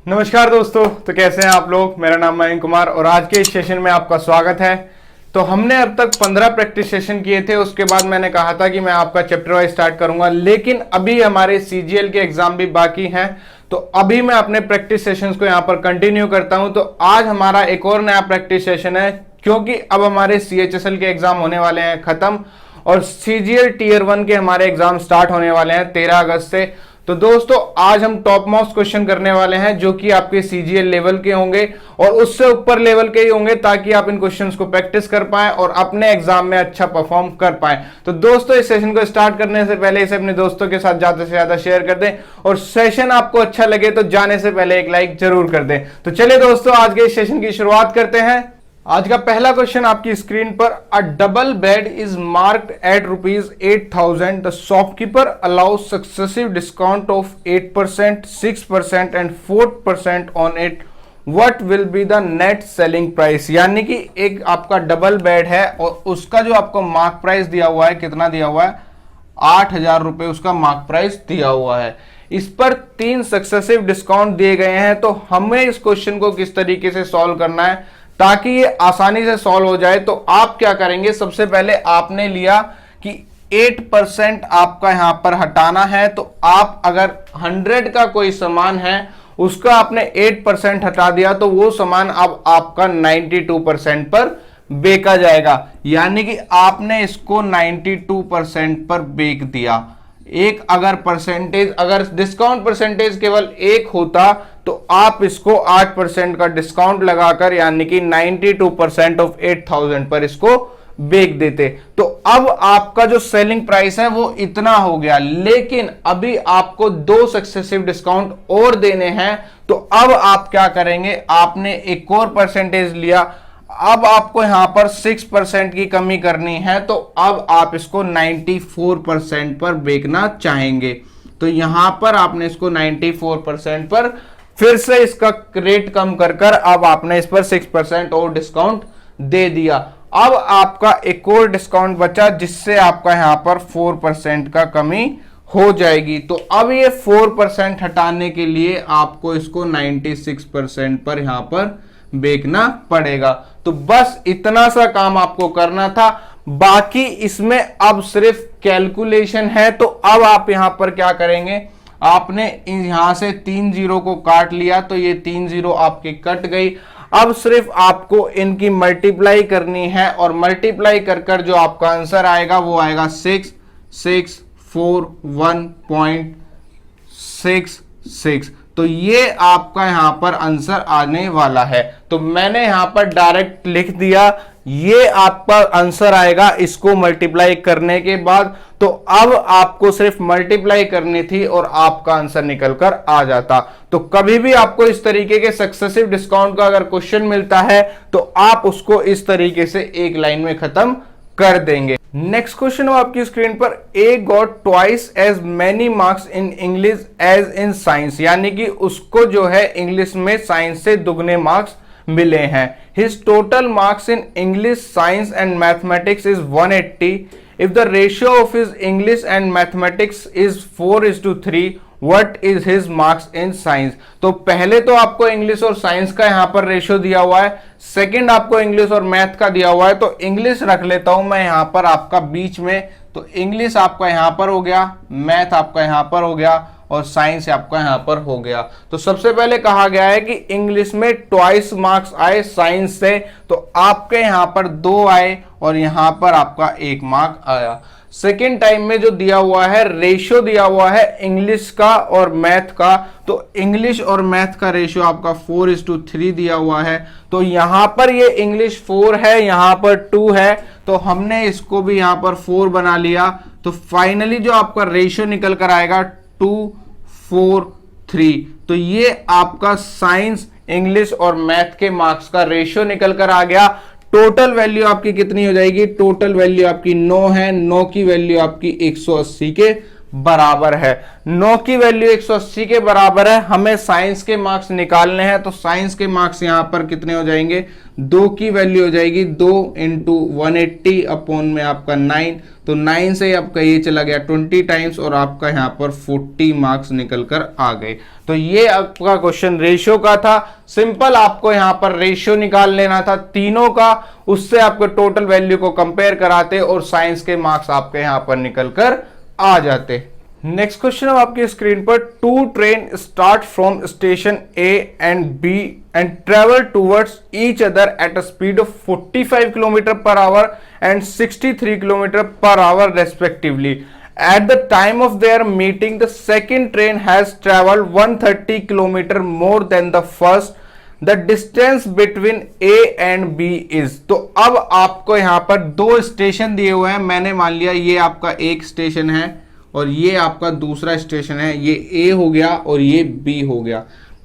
नमस्कार दोस्तों, तो कैसे हैं आप लोग। मेरा नाम मयंक कुमार और आज के इस सेशन में आपका स्वागत है। तो हमने अब तक 15 प्रैक्टिस सेशन किए थे। उसके बाद मैंने कहा था कि मैं आपका चैप्टर वाइज स्टार्ट करूंगा, लेकिन अभी हमारे सीजीएल के एग्जाम भी बाकी हैं, तो अभी मैं अपने प्रैक्टिस सेशंस को यहाँ पर कंटिन्यू करता हूं। तो आज हमारा एक और नया प्रैक्टिस सेशन है, क्योंकि अब हमारे सीएचएसएल के एग्जाम होने वाले हैं खत्म और सीजीएल टीयर 1 के हमारे एग्जाम स्टार्ट होने वाले हैं 13 अगस्त से। तो दोस्तों आज हम टॉप मोस्ट क्वेश्चन करने वाले हैं, जो कि आपके सीजीएल लेवल के होंगे और उससे ऊपर लेवल के ही होंगे, ताकि आप इन क्वेश्चंस को प्रैक्टिस कर पाएं और अपने एग्जाम में अच्छा परफॉर्म कर पाएं। तो दोस्तों इस सेशन को स्टार्ट करने से पहले इसे अपने दोस्तों के साथ ज्यादा से ज्यादा शेयर कर दें और सेशन आपको अच्छा लगे तो जाने से पहले एक लाइक जरूर कर दें। तो चलिए दोस्तों आज के इस सेशन की शुरुआत करते हैं। आज का पहला क्वेश्चन आपकी स्क्रीन पर, a double bed is marked at ₹8,000। The shopkeeper allows successive discount of 8%, 6% and 4% on it. What will be the net selling price. यानी कि एक आपका डबल बेड है और उसका जो आपको मार्क प्राइस दिया हुआ है, कितना दिया हुआ है, 8,000 रुपए उसका मार्क प्राइस दिया हुआ है। इस पर 3 सक्सेसिव डिस्काउंट दिए गए हैं। तो हमें इस क्वेश्चन को किस तरीके से सॉल्व करना है ताकि ये आसानी से सॉल्व हो जाए। तो आप क्या करेंगे, सबसे पहले आपने लिया कि 8% आपका यहां पर हटाना है। तो आप अगर 100 का कोई सामान है उसका आपने 8% हटा दिया तो वो सामान अब आपका 92% पर बेचा जाएगा। यानी कि आपने इसको 92% पर बेच दिया। एक अगर परसेंटेज, अगर डिस्काउंट परसेंटेज केवल 1 होता तो आप इसको 8% का डिस्काउंट लगाकर, यानी कि 92% ऑफ 8,000 पर इसको बेच देते। तो अब आपका जो सेलिंग प्राइस है वो इतना हो गया, लेकिन अभी आपको 2 सक्सेसिव डिस्काउंट और देने हैं। तो अब आप क्या करेंगे, आपने एक और परसेंटेज लिया, अब आपको यहां पर 6% की कमी करनी है। तो अब आप इसको 94% पर बेचना चाहेंगे। तो यहां पर आपने इसको 94% पर फिर से इसका रेट कम कर अब आपने इस पर 6% और डिस्काउंट दे दिया। अब आपका एक और डिस्काउंट बचा, जिससे आपका यहां पर 4% का कमी हो जाएगी। तो अब ये 4% हटाने के लिए आपको इसको 96% पर यहां पर बेचना पड़ेगा। तो बस इतना सा काम आपको करना था, बाकी इसमें अब सिर्फ कैलकुलेशन है। तो अब आप यहां पर क्या करेंगे, आपने यहां से 3 जीरो को काट लिया तो ये 3 जीरो आपके कट गई। अब सिर्फ आपको इनकी मल्टीप्लाई करनी है और मल्टीप्लाई कर जो आपका आंसर आएगा वो आएगा 6641.66। तो ये आपका यहां पर आंसर आने वाला है। तो मैंने यहां पर डायरेक्ट लिख दिया, ये आपका आंसर आएगा इसको मल्टीप्लाई करने के बाद। तो अब आपको सिर्फ मल्टीप्लाई करनी थी और आपका आंसर निकलकर आ जाता। तो कभी भी आपको इस तरीके के सक्सेसिव डिस्काउंट का अगर क्वेश्चन मिलता है तो आप उसको इस तरीके से एक लाइन में खत्म कर देंगे। नेक्स्ट क्वेश्चन हो आपकी स्क्रीन पर, A got twice as many marks in English as in science. यानी कि उसको जो है इंग्लिश में साइंस से दुगने मार्क्स मिले हैं। His total marks in English, science and mathematics is 180। If the ratio of his English and mathematics is 4:3, what is his marks in science. तो पहले तो आपको इंग्लिश और साइंस का यहां पर रेशियो दिया हुआ है, सेकंड आपको इंग्लिश और मैथ का दिया हुआ है। तो इंग्लिश रख लेता हूं मैं यहां पर आपका बीच में। तो इंग्लिश आपका यहां पर हो गया, मैथ आपका यहां पर हो गया और साइंस आपका यहां पर हो गया। तो सबसे पहले कहा गया है कि इंग्लिश में ट्वाइस मार्क्स आए, साइंस से तो आपके यहां पर 2 आए और यहां पर आपका 1 मार्क आया। सेकेंड टाइम में जो दिया हुआ है, रेशियो दिया हुआ है इंग्लिश का और मैथ का, तो इंग्लिश और मैथ का रेशियो आपका 4:3 दिया हुआ है। तो यहां पर ये इंग्लिश 4 है, यहां पर 2 है, तो हमने इसको भी यहां पर 4 बना लिया। तो फाइनली जो आपका रेशियो निकल कर आएगा 2:4:3। तो ये आपका साइंस, इंग्लिश और मैथ के मार्क्स का रेशियो निकल कर आ गया। टोटल वैल्यू आपकी कितनी हो जाएगी, टोटल वैल्यू आपकी 9 है, 9 की वैल्यू आपकी 180 के बराबर है। 9 की वैल्यू 180 के बराबर है। हमें साइंस के मार्क्स निकालने हैं, तो साइंस के मार्क्स यहां पर कितने हो जाएंगे, 2 की वैल्यू हो जाएगी 2 इंटू 180 अपॉन में आपका 9, तो 9 से आपका ये चला गया 20 टाइम्स और आपका यहां पर 40 मार्क्स निकल कर आ गए। तो ये आपका क्वेश्चन रेशियो का था। सिंपल आपको यहां पर रेशियो निकाल लेना था तीनों का, उससे आपको टोटल वैल्यू को कंपेयर कराते और साइंस के मार्क्स आपके यहां पर निकल कर आ जाते। नेक्स्ट क्वेश्चन है आपकी स्क्रीन पर, 2 train start from station A and B and travel towards each other at a speed of 45 kilometre per hour and 63 kilometre per hour respectively. At the time of their meeting, the second train has traveled 130 kilometer more than the first. The distance between A and B is। तो अब आपको यहां पर 2 station दिए हुए हैं। मैंने मान लिया ये आपका एक स्टेशन है और ये आपका दूसरा स्टेशन है, ये A हो गया और ये B हो गया।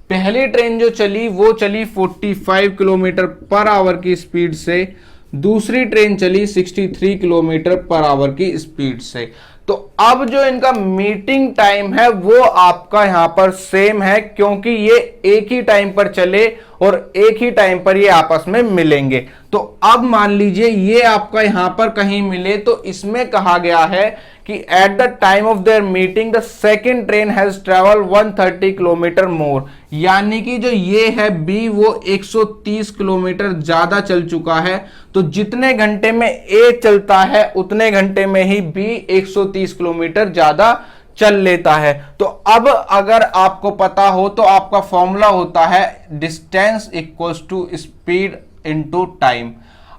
पहली ट्रेन जो चली वो चली 45 किलोमीटर पर आवर की स्पीड से, दूसरी ट्रेन चली 63 किलोमीटर पर आवर की स्पीड से। तो अब जो इनका मीटिंग टाइम है वो आपका यहां पर सेम है, क्योंकि ये एक ही टाइम पर चले और एक ही टाइम पर ये आपस में मिलेंगे। तो अब मान लीजिए ये आपका यहां पर कहीं मिले, तो इसमें कहा गया है कि at the time of their meeting the second train has travel 130 kilometre more, यानी कि जो ये है बी वो 130 किलोमीटर ज्यादा चल चुका है। तो जितने घंटे में ए चलता है उतने घंटे में ही बी 130 किलोमीटर ज्यादा चल लेता है। तो अब अगर आपको पता हो तो आपका फॉर्मूला होता है distance equals to speed into time.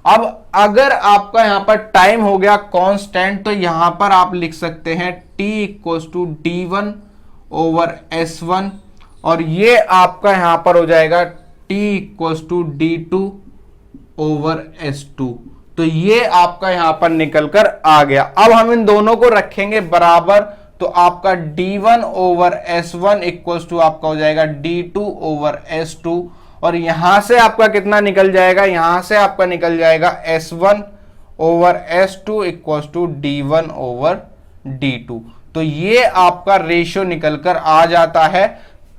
अब अगर आपका यहां पर टाइम हो गया कांस्टेंट, तो यहां पर आप लिख सकते हैं t equals to d1 over s1 और ये आपका यहां पर हो जाएगा t equals to d2 over s2। तो ये आपका यहां पर निकल कर आ गया। अब हम इन दोनों को रखेंगे बराबर, तो आपका d1 over s1 equals to आपका हो जाएगा d2 ओवर s2 और यहां से आपका कितना निकल जाएगा, यहां से आपका निकल जाएगा s1 over s2 equals to d1 over d2। तो ये आपका रेशियो निकल कर आ जाता है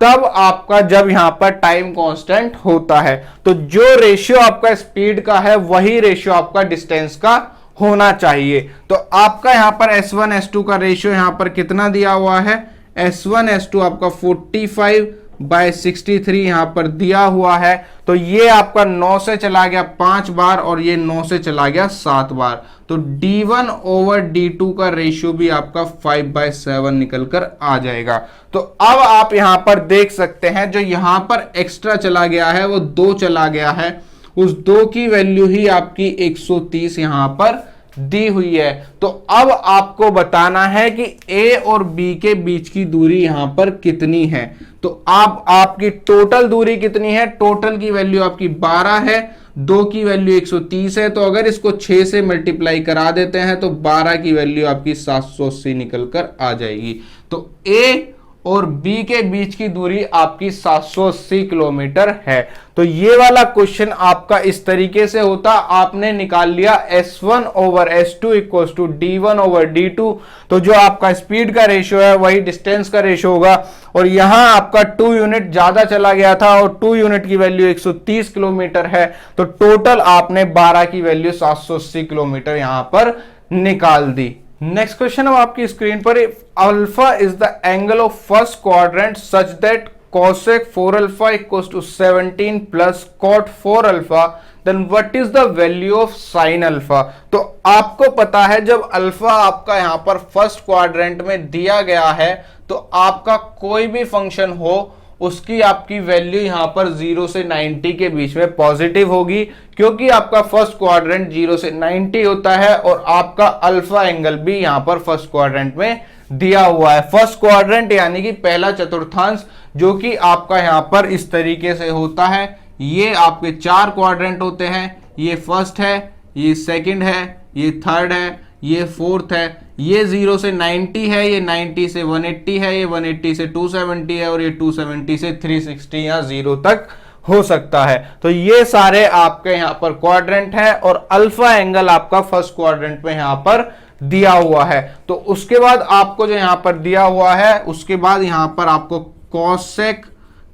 तब आपका जब यहां पर टाइम कांस्टेंट होता है। तो जो रेशियो आपका स्पीड का है वही रेशियो आपका डिस्टेंस का होना चाहिए। तो आपका यहां पर s1 s2 का रेशियो यहां पर कितना दिया हुआ है, s1 s2 आपका 45/63 यहां पर दिया हुआ है। तो ये आपका 9 से चला गया 5 बार और ये 9 से चला गया 7 बार। तो d1 ओवर d2 का रेशियो भी आपका 5/7 निकल कर आ जाएगा। तो अब आप यहां पर देख सकते हैं जो यहां पर एक्स्ट्रा चला गया है वो 2 चला गया है, उस 2 की वैल्यू ही आपकी 130 यहां पर दी हुई है। तो अब आपको बताना है कि A और B के बीच की दूरी यहां पर कितनी है। तो आपकी टोटल दूरी कितनी है, टोटल की वैल्यू आपकी 12 है, 2 की वैल्यू 130 है। तो अगर इसको 6 से मल्टीप्लाई करा देते हैं तो 12 की वैल्यू आपकी 780 निकल कर आ जाएगी। तो A और B के बीच की दूरी आपकी 780 किलोमीटर है। तो ये वाला क्वेश्चन आपका इस तरीके से होता, आपने निकाल लिया S1 over S2 equals to D1 over D2। तो जो आपका स्पीड का रेशियो है वही डिस्टेंस का रेशियो होगा और यहां आपका 2 यूनिट ज्यादा चला गया था और 2 यूनिट की वैल्यू 130 किलोमीटर है। तो टोटल आपने 12 की वैल्यू 780 किलोमीटर यहां पर निकाल दी। नेक्स्ट क्वेश्चन है आपकी स्क्रीन पर, alpha is the angle of first quadrant such that cosec 4 alpha equals to 17 plus cot 4 alpha, then what is the value of sin alpha। तो आपको पता है जब अल्फा आपका यहां पर फर्स्ट क्वाड्रेंट में दिया गया है तो आपका कोई भी फंक्शन हो उसकी आपकी वैल्यू यहां पर 0 से 90 के बीच में पॉजिटिव होगी, क्योंकि आपका फर्स्ट क्वाड्रेंट 0 से 90 होता है और आपका अल्फा एंगल भी यहां पर फर्स्ट क्वाड्रेंट में दिया हुआ है। फर्स्ट क्वाड्रेंट यानी कि पहला चतुर्थांश जो कि आपका यहां पर इस तरीके से होता है। ये आपके 4 क्वाड्रेंट होते हैं, ये फर्स्ट है, ये सेकंड है, ये थर्ड है, ये फोर्थ है। ये 0 से 90 है, ये 90 से 180 है, ये 180 से 270 है और ये 270 से 360 या 0 तक हो सकता है। तो ये सारे आपके यहां पर क्वाड्रेंट हैं और अल्फा एंगल आपका फर्स्ट क्वाड्रेंट में यहां पर दिया हुआ है। तो उसके बाद आपको जो यहां पर दिया हुआ है, उसके बाद यहां पर आपको कॉसेक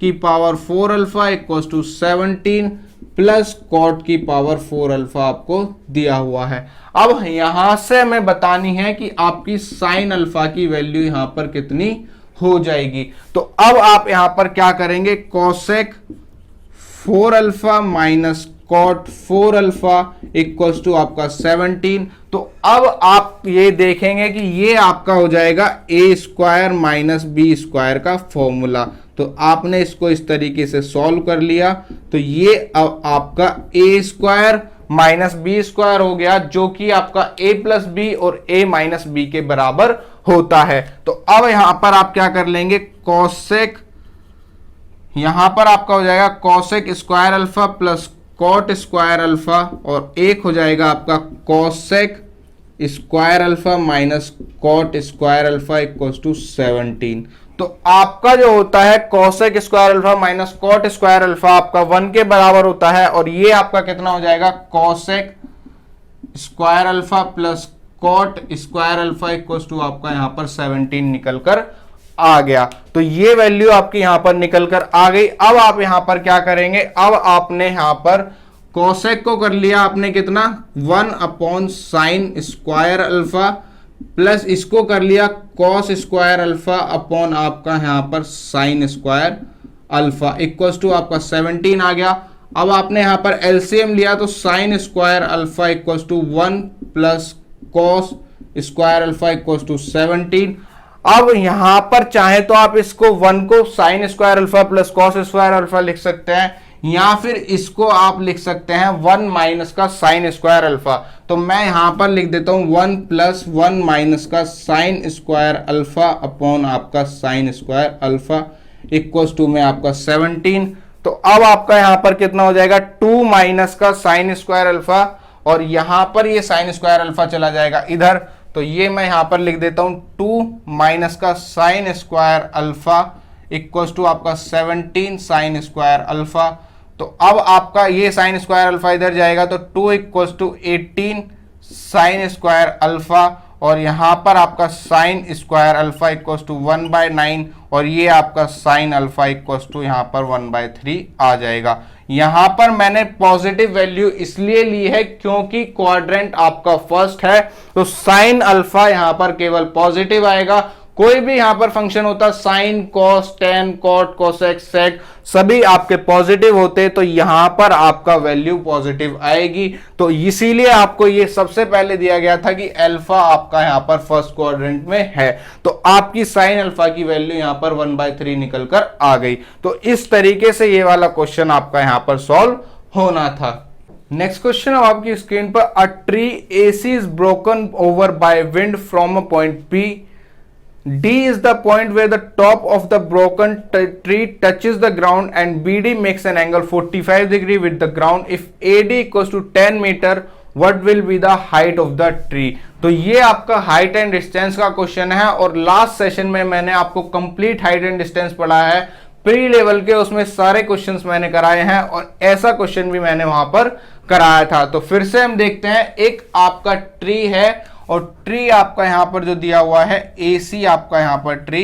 की power 4 alpha equals to 17 plus cot की पावर 4 अल्फा आपको दिया हुआ है। अब यहां से हमें बतानी है कि आपकी साइन अल्फा की वैल्यू यहां पर कितनी हो जाएगी। तो अब आप यहां पर क्या करेंगे, cosec 4 alpha minus cot 4 alpha equals to आपका 17। तो अब आप ये देखेंगे कि ये आपका हो जाएगा ए स्क्वायर माइनस बी स्क्वायर का फॉर्मूला। तो आपने इसको इस तरीके से सॉल्व कर लिया, तो ये अब आपका ए स्क्वायर माइनस बी स्क्वायर हो गया, जो कि आपका ए प्लस बी और ए माइनस बी के बराबर होता है। तो अब यहां पर आप क्या कर लेंगे, कॉसेक, यहां पर आपका हो जाएगा cosec square alpha plus cot square alpha, और एक हो जाएगा आपका cosec square alpha minus cot square alpha equals to 17। तो आपका जो होता है cosec square alpha minus cot square alpha आपका 1 के बराबर होता है, और ये आपका कितना हो जाएगा, cosec square alpha plus cot square alpha equals to आपका यहां पर 17 निकलकर आ गया। तो ये वैल्यू आपकी यहां पर निकलकर आ गई। अब आप यहां पर क्या करेंगे, अब आपने यहां पर कोसेक को कर लिया आपने कितना, 1 upon sine square alpha, plus इसको कर लिया कॉस स्क्वायर अल्फा अपॉन आपका यहां पर sine square alpha equals to आपका 17 आ गया। अब आपने यहां पर एलसीएम लिया, तो sine square alpha equals to 1 plus cos square alpha equals to 17। अब यहां पर चाहे तो आप इसको 1 को sign square alpha plus cos square alpha लिख सकते हैं, या फिर इसको आप लिख सकते हैं 1 माइनस का साइन स्क्वायर अल्फा। तो मैं यहां पर लिख देता हूं 1 प्लस 1 माइनस का साइन स्क्वायर अल्फा अपॉन आपका sine square alpha equals to में आपका 17। तो अब आपका यहां पर कितना हो जाएगा, 2 माइनस का साइन स्क्वायर अल्फा, और यहां पर ये साइन स्क्वायर अल्फा चला जाएगा इधर, तो ये मैं यहां पर लिख देता हूं 2 माइनस का sine square alpha equals to आपका 17 साइन स्क्वायर अल्फा। तो अब आपका ये साइन स्क्वायर अल्फा इधर जाएगा, तो 2 equals to 18 sine square alpha, और यहां पर आपका sine square alpha equals to 1/9, और ये आपका साइन अल्फा इक्वल्स टू यहां पर 1/3 आ जाएगा। यहां पर मैंने पॉजिटिव वैल्यू इसलिए ली है क्योंकि क्वाड्रेंट आपका फर्स्ट है, तो साइन अल्फा यहां पर केवल पॉजिटिव आएगा। कोई भी यहां पर फंक्शन होता, sin, cos, tan, cot, cosec, sec, सभी आपके पॉजिटिव होते, तो यहां पर आपका वैल्यू पॉजिटिव आएगी। तो इसीलिए आपको ये सबसे पहले दिया गया था कि अल्फा आपका यहां पर फर्स्ट क्वाड्रेंट में है, तो आपकी साइन अल्फा की वैल्यू यहां पर 1/3 निकलकर आ गई। तो इस तरीके से ये वाला क्वेश्चन आपका यहां पर सॉल्व होना था। नेक्स्ट क्वेश्चन अब आपकी स्क्रीन पर, a tree AC is broken over by wind from a point P. D is the point where the top of the broken tree touches the ground and BD makes an angle 45 degree with the ground. If AD equals to 10 meter, what will be the height of the tree? तो ये आपका height and distance का question है, और last session में मैंने आपको complete height and distance पढ़ाया है प्री लेवल के, उसमें सारे क्वेश्चंस मैंने कराए हैं, और ऐसा क्वेश्चन भी मैंने वहां पर कराया था। तो फिर से हम देखते हैं, एक आपका ट्री है, और ट्री आपका यहां पर जो दिया हुआ है AC आपका यहां पर ट्री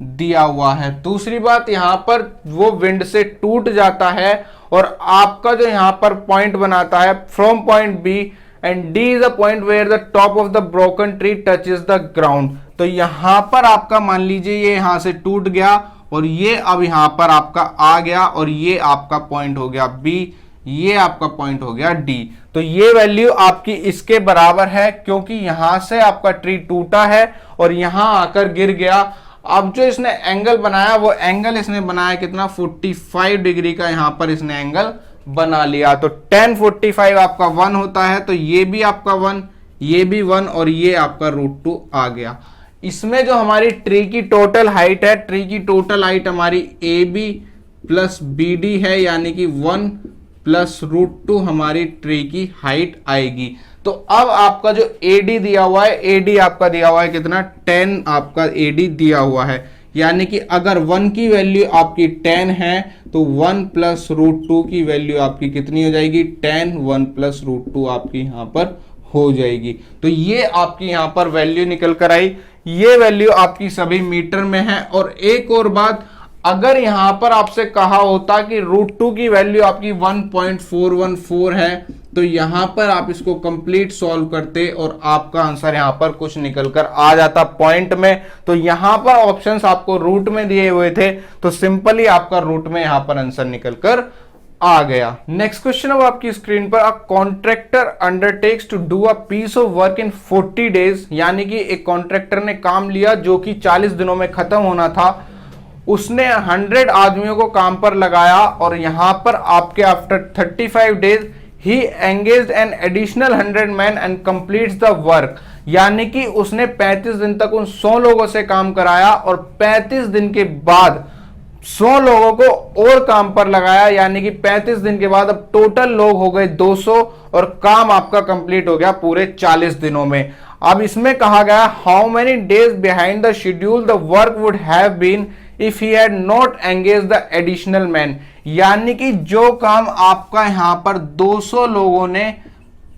दिया हुआ है। दूसरी बात, यहां पर वो विंड से टूट जाता है, और आपका जो यहां पर पॉइंट बनाता है from point B, and D is a point where the top of the broken tree touches the ground. तो यहां पर आपका मान लीजिए ये यहां से टूट गया, और ये अब यहां पर आपका आ गया, और ये आपका पॉइंट हो गया B, ये आपका पॉइंट हो गया D। तो ये वैल्यू आपकी इसके बराबर है, क्योंकि यहां से आपका ट्री टूटा है और यहां आकर गिर गया। अब जो इसने एंगल बनाया, वो एंगल इसने बनाया कितना, 45 डिग्री का यहां पर इसने एंगल बना लिया। तो tan 45 आपका 1 होता है, तो ये भी आपका 1, ये भी 1, और ये आपका √2 आ गया। इसमें जो हमारी ट्री की टोटल हाइट है, ट्री की टोटल हाइट हमारी AB प्लस BD है, यानी कि 1 प्लस √2 हमारी ट्री की हाइट आएगी। तो अब आपका जो AD दिया हुआ है, AD आपका दिया हुआ है कितना, 10 आपका AD दिया हुआ है, यानी कि अगर 1 की वैल्यू आपकी 10 है, तो 1 प्लस √2 की वैल्यू आपकी कितनी हो जाएगी, 10, 1 प्लस √2 आपकी यहां पर हो जाएगी। तो ये आपकी यहां पर वैल्यू निकल कर आई, ये वैल्यू आपकी सभी मीटर में है। और एक और बात, अगर यहां पर आपसे कहा होता कि √2 की वैल्यू आपकी 1.414 है, तो यहां पर आप इसको कंप्लीट सॉल्व करते और आपका आंसर यहां पर कुछ निकलकर आ जाता पॉइंट में। तो यहां पर ऑप्शंस आपको रूट में दिए हुए थे, तो सिंपली आपका रूट में यहां पर आंसर निकलकर आ गया। नेक्स्ट क्वेश्चन अब आपकी स्क्रीन पर, a contractor undertakes to do a piece of work in 40 days, यानी कि एक कॉन्ट्रैक्टर ने काम लिया जो कि 40 दिनों में खत्म होना था। उसने 100 आदमियों को काम पर लगाया और यहां पर आपके after 35 days he engaged an additional 100 man and completes the work, यानी कि उसने 35 दिन तक उन 100 लोगों से काम कराया और 35 दिन के बाद 100 लोगों को और काम पर लगाया, यानी कि 35 दिन के बाद अब टोटल लोग हो गए 200 और काम आपका कंप्लीट हो गया पूरे 40 दिनों में। अब इसमें कहा गया how many days behind the schedule the work would have been if he had not engage the additional man, यानी कि जो काम आपका यहां पर 200 लोगों ने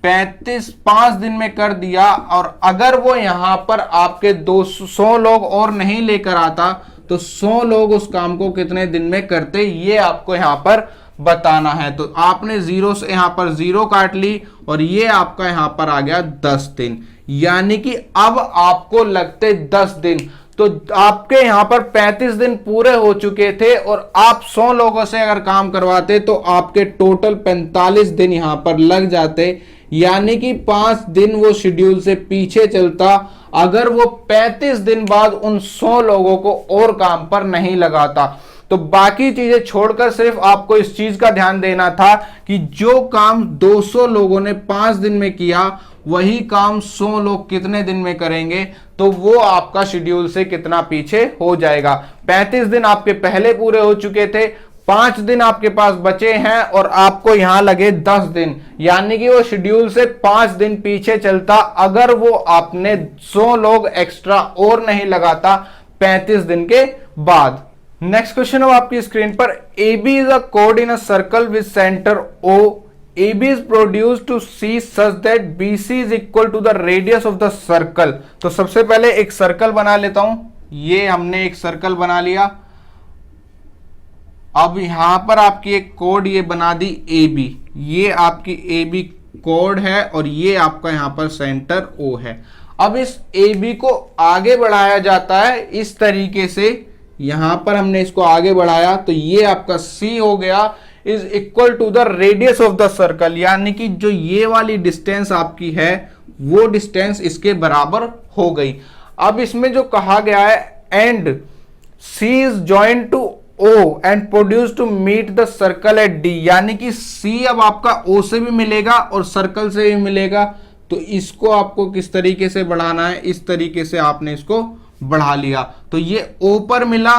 5 दिन में कर दिया और अगर वो यहां पर आपके 200 लोग और नहीं लेकर आता तो 100 लोग उस काम को कितने दिन में करते, ये आपको यहां पर बताना है। तो आपने 0 से यहां पर 0 काट ली और ये आपका यहां पर आ गया 10 दिन, यानी कि अब आपको लगते 10 दिन। तो आपके यहां पर 35 दिन पूरे हो चुके थे और आप 100 लोगों से अगर काम करवाते तो आपके टोटल 45 दिन यहां पर लग जाते, यानी कि 5 दिन वो शेड्यूल से पीछे चलता अगर वो 35 दिन बाद उन 100 लोगों को और काम पर नहीं लगाता। तो बाकी चीजें छोड़कर सिर्फ आपको इस चीज का ध्यान देना था कि जो काम 200 लोगों ने 5 दिन में किया वही काम 100 लोग कितने दिन में करेंगे, तो वो आपका शेड्यूल से कितना पीछे हो जाएगा। 35 दिन आपके पहले पूरे हो चुके थे, 5 दिन आपके पास बचे हैं और आपको यहां लगे 10 दिन, यानी कि वो शेड्यूल से 5 दिन पीछे चलता अगर वो आपने 100 लोग एक्स्ट्रा और नहीं लगाता 35 दिन के बाद। नेक्स्ट क्वेश्चन अब आपकी स्क्रीन पर, AB is a code in a circle with centre O, AB is produced to C such that BC is equal to the radius of the circle। तो सबसे पहले एक सर्कल बना लेता हूं, ये हमने एक सर्कल बना लिया। अब यहां पर आपकी एक कोड ये बना दी AB, ये आपकी AB कोड है और ये आपका यहां पर सेंटर O है। अब इस AB को आगे बढ़ाया जाता है इस तरीके से, यहां पर हमने इसको आगे बढ़ाया तो ये आपका C हो गया is equal to the radius of the circle, यानी कि जो ये वाली डिस्टेंस आपकी है वो डिस्टेंस इसके बराबर हो गई। अब इसमें जो कहा गया है and C is join to O and produce to meet the circle at D, यानी कि C अब आपका O से भी मिलेगा और सर्कल से भी मिलेगा। तो इसको आपको किस तरीके से बढ़ाना है, इस तरीके से आपने इसको बढ़ा लिया तो ये O पर मिला,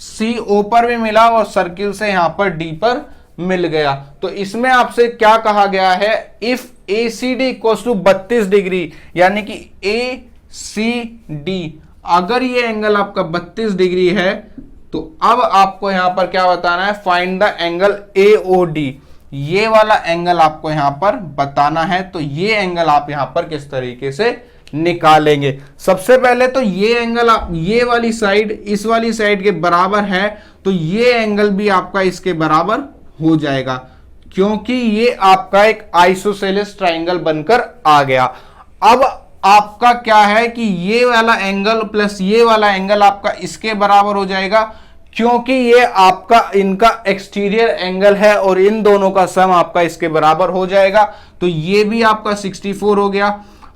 C O पर भी मिला और सर्किल से यहां पर D पर मिल गया। तो इसमें आपसे क्या कहा गया है, if ACD equals to 32 degree, यानी कि ACD अगर ये एंगल आपका 32 डिग्री है तो अब आपको यहां पर क्या बताना है, फाइंड द एंगल AOD, ये वाला एंगल आपको यहां पर बताना है। तो ये एंगल आप यहां पर किस तरीके से निकालेंगे, सबसे पहले तो ये एंगल आप ये वाली साइड इस वाली साइड के बराबर है तो ये एंगल भी आपका इसके बराबर हो जाएगा, क्योंकि ये आपका एक आइसोसेलेस ट्राइंगल बनकर आ गया। अब आपका क्या है कि ये वाला एंगल प्लस ये वाला एंगल आपका इसके बराबर हो जाएगा, क्योंकि ये आपका इनका एक्सटीरियर एंगल है और इन दोनों का सम आपका इसके बराबर हो जाएगा। तो ये भी आपका 64 हो गया।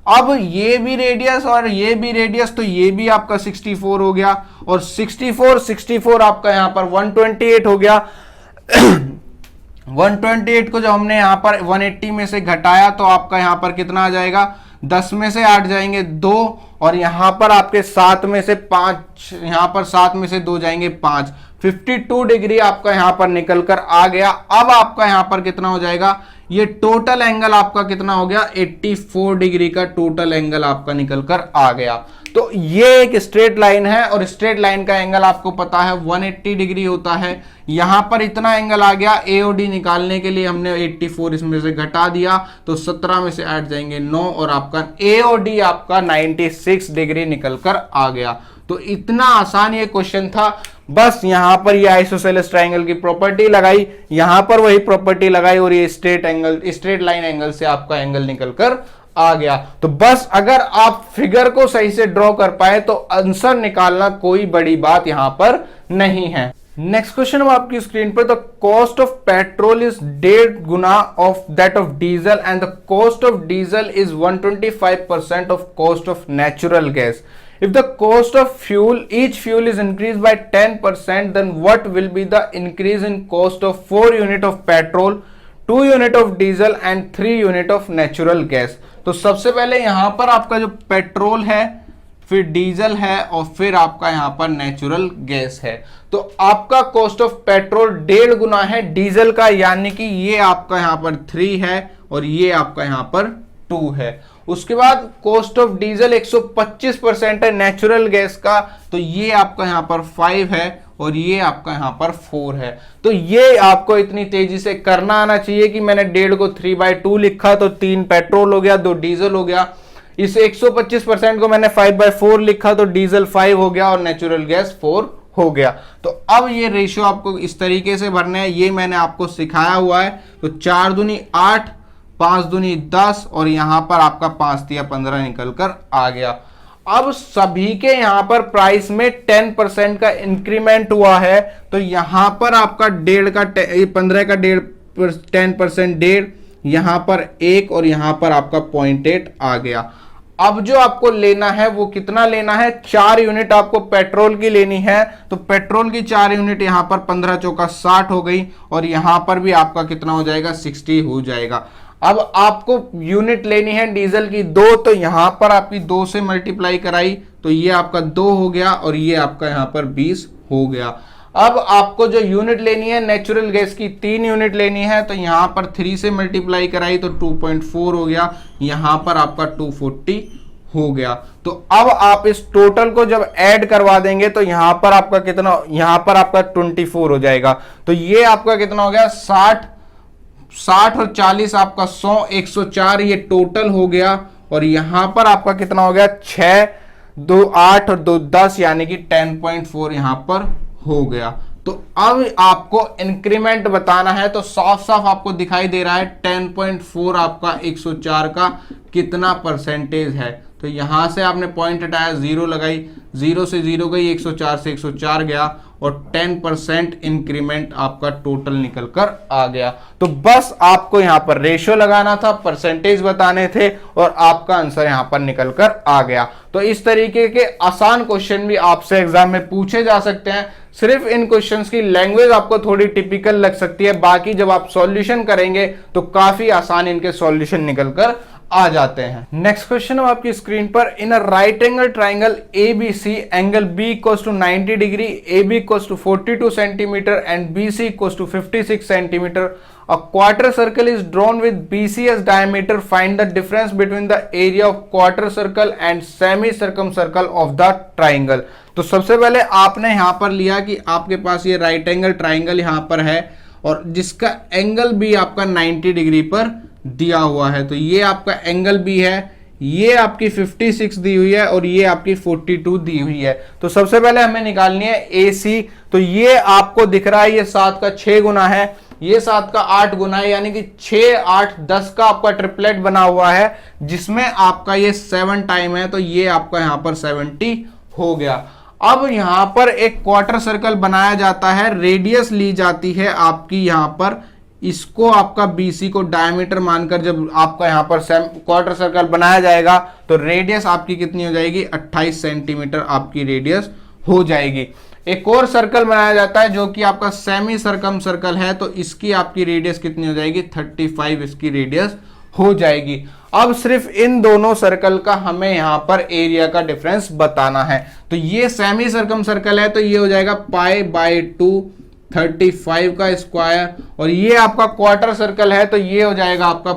अब ये भी रेडियस और ये भी रेडियस, तो ये भी आपका 64 हो गया और 64 आपका यहां पर 128 हो गया। 128 को जब हमने यहां पर 180 में से घटाया तो आपका यहां पर कितना आ जाएगा, 10 में से 8 जाएंगे 2 और यहां पर आपके 7 में से 5, यहां पर 7 में से 2 जाएंगे 5, 52 डिग्री आपका यहां पर निकल कर आ गया। अब आपका यहां पर कितना हो जाएगा, ये टोटल एंगल आपका कितना हो गया, 84 डिग्री का टोटल एंगल आपका निकल कर आ गया। तो ये एक स्ट्रेट लाइन है और स्ट्रेट लाइन का एंगल आपको पता है 180 डिग्री होता है। यहां पर इतना एंगल आ गया, एओडी निकालने के लिए हमने 84 इसमें से घटा दिया तो 17 में से ऐड जाएंगे 9 और आपका एओडी आपका 96 डिग्री निकलकर आ गया। तो इतना आसान ये क्वेश्चन था। बस यहां पर ये आइसोसेलेस ट्रायंगल की प्रॉपर्टी लगाई, यहां पर वही प्रॉपर्टी लगाई और ये स्ट्रेट लाइन एंगल से आपका एंगल निकलकर आ गया। तो बस अगर आप फिगर को सही से ड्रॉ कर पाए तो आंसर निकालना कोई बड़ी बात यहां पर नहीं है। नेक्स्ट क्वेश्चन अब आपकी स्क्रीन पर, the cost of petrol is 1.5 Guna of that of diesel and the cost of diesel is 125% of cost of natural gas. If the cost of fuel, each fuel is increased by 10%, then what will be the increase in cost of 4 unit of petrol, 2 unit of diesel and 3 unit of natural gas? तो सबसे पहले यहां पर आपका जो petrol है, फिर diesel है और फिर आपका यहां पर नेचुरल गैस है। तो आपका कॉस्ट ऑफ पेट्रोल 1.5 गुना है डीजल का, यानी कि ये आपका यहां पर 3 है और ये आपका यहां पर 2 है। उसके बाद कॉस्ट ऑफ डीजल 125% है नेचुरल गैस का, तो ये आपका यहां पर 5 है और ये आपका यहां पर 4 है। तो ये आपको इतनी तेजी से करना आना चाहिए कि मैंने 1.5 को 3/2 लिखा तो 3 पेट्रोल हो गया, 2 डीजल हो गया। इस 125% को मैंने 5/4 लिखा तो डीजल 5 हो गया और नेचुरल गैस 4 हो गया। तो अब ये रेशियो आपको इस तरीके से भरना है, ये मैंने आपको सिखाया हुआ है। तो 4 दूनी 8, 5 दूनी 10 और यहां पर आपका 5 तिया 15 निकलकर आ गया। अब सभी के यहां पर प्राइस में 10% का इंक्रीमेंट हुआ है, तो यहां पर आपका 1.5 का 15 का 10% 1.5, यहां पर 1 और यहां पर आपका 0.8 आ गया। अब जो आपको लेना है वो कितना लेना है, 4 यूनिट आपको पेट्रोल की लेनी है। तो पेट्रोल की 4 यूनिट यहां पर 15 चौका 60 हो गई और यहां पर भी आपका कितना हो जाएगा, 60 हो जाएगा। अब आपको यूनिट लेनी है डीजल की 2, तो यहां पर आपकी 2 से मल्टीप्लाई कराई तो ये आपका 2 हो गया और ये आपका यहां पर 20 हो गया। अब आपको जो यूनिट लेनी है नेचुरल गैस की 3 यूनिट लेनी है, तो यहां पर 3 से मल्टीप्लाई कराई तो 2.4 हो गया, यहां पर आपका 240 हो गया। तो अब आप इस टोटल को जब ऐड करवा देंगे तो यहां पर आपका कितना, यहां पर आपका 24 हो जाएगा। तो ये आपका कितना हो गया, 60 और 40 आपका 100, 104 ये टोटल हो गया। और यहां पर आपका कितना हो गया, 6, 2 8 और 2 10 यानी कि 10.4 यहां पर हो गया। तो अब आपको इंक्रीमेंट बताना है, तो साफ साफ आपको दिखाई दे रहा है 10.4 आपका 104 का कितना परसेंटेज है। तो यहां से आपने पॉइंट हटाया, 0 लगाई, 0 से 0 गई, 104 से 104 गया और 10% इंक्रीमेंट आपका टोटल निकलकर आ गया। तो बस आपको यहां पर रेशियो लगाना था, परसेंटेज बताने थे और आपका आंसर यहां पर निकलकर आ गया। तो इस तरीके के आसान क्वेश्चन भी आपसे एग्जाम में पूछे जा सकते हैं। सिर्फ इन क्वेश्चंस की लैंग्वेज आपको थोड़ी टिपिकल लग सकती है, बाकी जब आप सॉल्यूशन करेंगे तो काफी आसान इनके सॉल्यूशन निकलकर आ जाते हैं। नेक्स्ट क्वेश्चन है आपकी स्क्रीन पर, in a right angle triangle ABC angle B equals to 90 degree, AB equals to 42 centimetre and BC equals to 56 centimetre, a quarter circle is drawn with BC as diameter, find the difference between the area of quarter circle and semi circumcircle of the triangle। तो सबसे पहले आपने यहां पर लिया कि आपके पास ये राइट एंगल ट्राइंगल यहां पर है और जिसका एंगल भी आपका 90 डिग्री पर दिया हुआ है। तो ये आपका एंगल भी है, ये आपकी 56 दी हुई है और ये आपकी 42 दी हुई है। तो सबसे पहले हमें निकालनी है AC। तो ये आपको दिख रहा है, ये 7 का 6 गुना है, ये 7 का 8 गुना है, यानी कि 6 8 10 का आपका ट्रिपलेट बना हुआ है, जिसमें आपका ये 7 टाइम है। तो ये आपका यहां पर 70 हो गया। अब यहां पर एक क्वार्टर सर्कल बनाया जाता है, रेडियस ली जाती है आपकी यहां पर, इसको आपका BC को डायमीटर मानकर जब आपका यहां पर क्वार्टर सर्कल बनाया जाएगा तो रेडियस आपकी कितनी हो जाएगी, 28 सेंटीमीटर आपकी रेडियस हो जाएगी। एक और सर्कल बनाया जाता है जो कि आपका सेमी सर्कम सर्कल है, तो इसकी आपकी रेडियस कितनी हो जाएगी, 35 इसकी रेडियस हो जाएगी। अब सिर्फ इन दोनों सर्कल का हमें यहां पर एरिया का डिफरेंस बताना है। तो ये सेमी सर्कम सर्कल है, तो ये हो जाएगा π/2 35 का स्क्वायर, और ये आपका क्वार्टर सर्कल है तो ये हो जाएगा आपका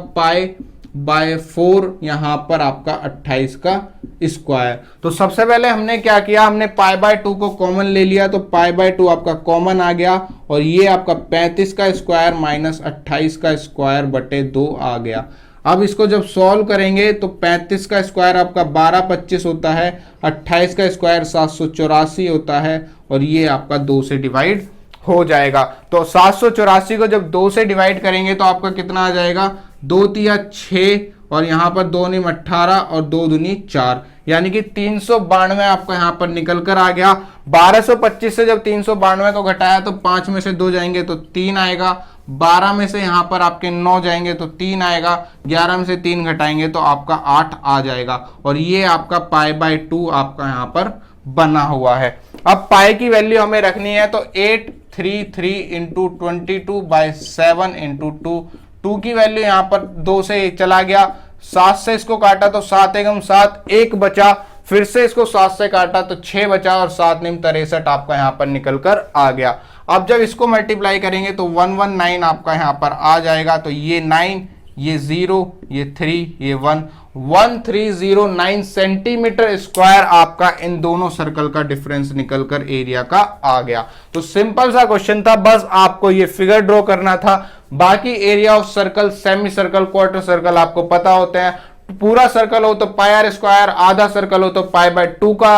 बाय 4 यहाँ पर आपका 28 का स्क्वायर। तो सबसे पहले हमने क्या किया, हमने पाई बाय 2 को कॉमन ले लिया, तो पाई बाय 2 आपका कॉमन आ गया और ये आपका 35 का स्क्वायर माइनस 28 का स्क्वायर बटे 2 आ गया। अब इसको जब सॉल्व करेंगे तो 35 का स्क्वायर आपका 1225 होता है, 28 का स्क्वायर 784 होता है और ये आपका 2 से डिवाइड हो जाएगा। तो 784 को जब 2 से डिवाइड करेंगे तो आपका कितना आ जाएगा, 2 तिया 6 और यहाँ पर 2 नीम 18 और 2 दूनी 4, यानी कि 392 आपका यहाँ पर निकल कर आ गया। 1225 से जब 392 को घटाया तो 5 में से 2 जाएंगे तो 3 आएगा, 12 में से यहाँ पर आपके 9 जाएंगे तो 3 आएगा, 11 में से 3 घटाएंगे तो आपका 8 आ जाएगा और ये आपका पाई बाय 2 आपका यहाँ पर बना हुआ है। अब पाई की वैल्यू हमें रखनी है तो 833 इंटू 22/7 इंटू 2 की वैल्यू यहाँ पर 2 से चला गया, 7 से इसको काटा तो 7 एकम 7, 1 बचा, फिर से इसको 7 से काटा तो 6 बचा और 7 निम 63 आपका यहाँ पर निकल कर आ गया। अब जब इसको मल्टीप्लाई करेंगे तो 119 आपका यहाँ पर आ जाएगा, तो ये 9, ये 0, ये 3, ये 1, 1309 सेंटीमीटर स्क्वायर आपका इन दोनों सर्कल का डिफरेंस निकलकर एरिया का आ गया। तो सिंपल सा क्वेश्चन था, बस आपको ये फिगर ड्रॉ करना था। बाकी area of circle, semi circle, quarter circle आपको पता होते हैं। पूरा सर्कल हो तो पाई आर स्क्वायर, आधा सर्कल हो तो पाई बाय 2 का